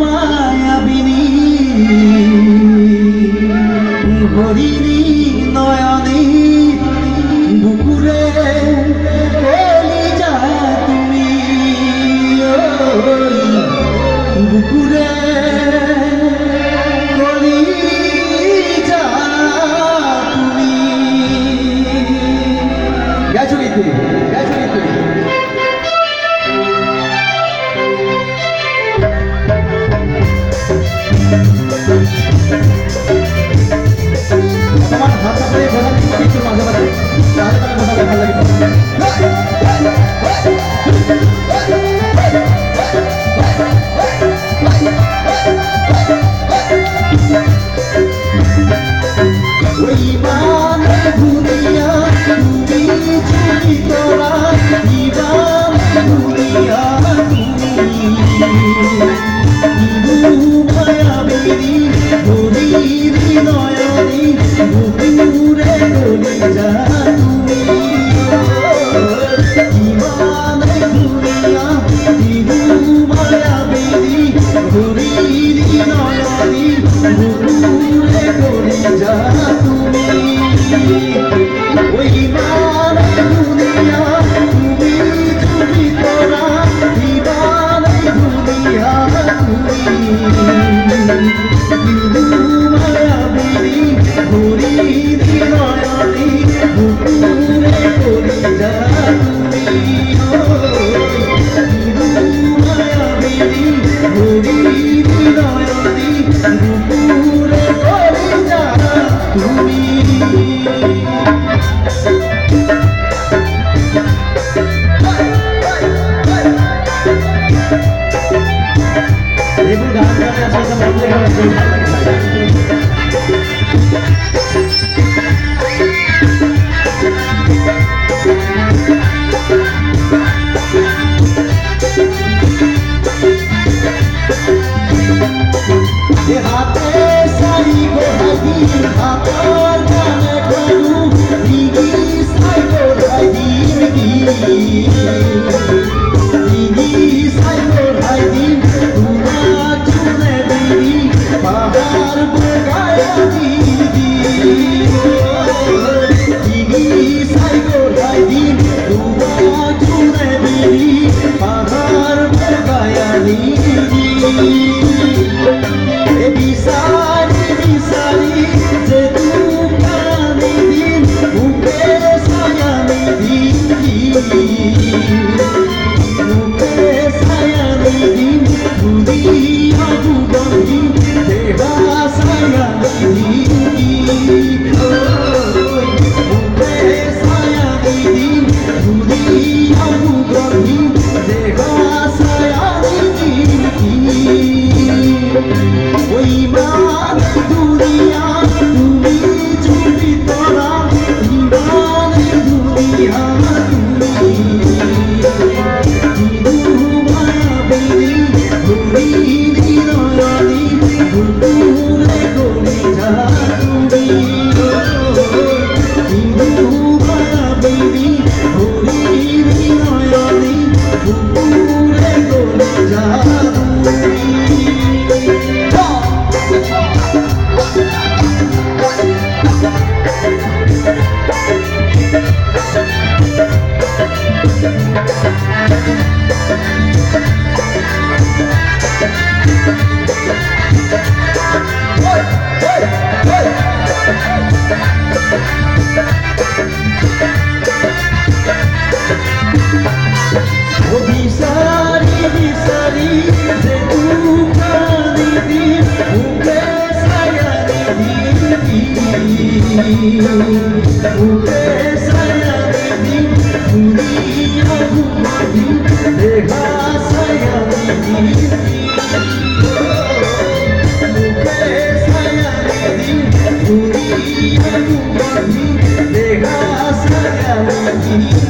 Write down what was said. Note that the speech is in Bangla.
মায়াবিনী হরিণী নয়নী বুকুরে কলিজা তুমি বুকুরে কলিজা তুমি গেছো কিন্তু তোমার ভাষা করে বলা কিছু মাঝে মাঝে তাহলে তার কথা ভালো লাগে ওই মানে দুনিয়া তুমি চুরি করা দিবানে দুনিয়া তুমি মায়াবিনী হরিণী নয়নী বুকুরে কলিজা তুমি দিবানে দুনিয়া তুমি মায়াবিনী হরিণী নয়নী বুকুরে কলিজা তুমি ওই মানে দুনিয়া তুমি চুরি করা দিবানে দুনিয়া মায়াবিনী হরিণী নয়নী বুকুরে কলিজা তুমি মায়াবিনী হরিণী নয়নী বুকুরে কলিজা তুমি এগুলো গান গানে আসলে মধ্যে হাতে সাই গোহাই হাতর গানে গরু দিদি সাই গোহাই দিদি সাই গোহাই দিদি তুমা চুনে দিদি পাহাড় বোগায়া দিদি সাই গোহাই দিদি তুমা চুনে দিদি পাহাড় বোগায়া দিদি বিসারি বিসারি যে তুকানি দিন মুখে সায়ানি দিন মুখে সায়ানি দিন দুনিয়া দুগন্ধি দেবা সায়ানি দিন মুখে সায়ানি দিন দুনিয়া দুগন্ধি দেবা সায়ানি দিন ওই মানে দুনিয়া তুমি চুরি করা দিবানে দুনিয়া তুমি মায়াবিনী হরিণী নয়নী বুকুরে কলিজা তুমি মায়াবিনী হরিণী নয়নী বুকুরে কলিজা তুমি বিসারি বিসারি যে তুকানি দিন মুখে সায়ানি দিন মুখে সায়ানি দিন দুনিয়া ঘুমাবি দেখা সায়ানি দিন মুখে সায়ানি দিন দুনিয়া ঘুমাবি দেখা সায়ানি দিন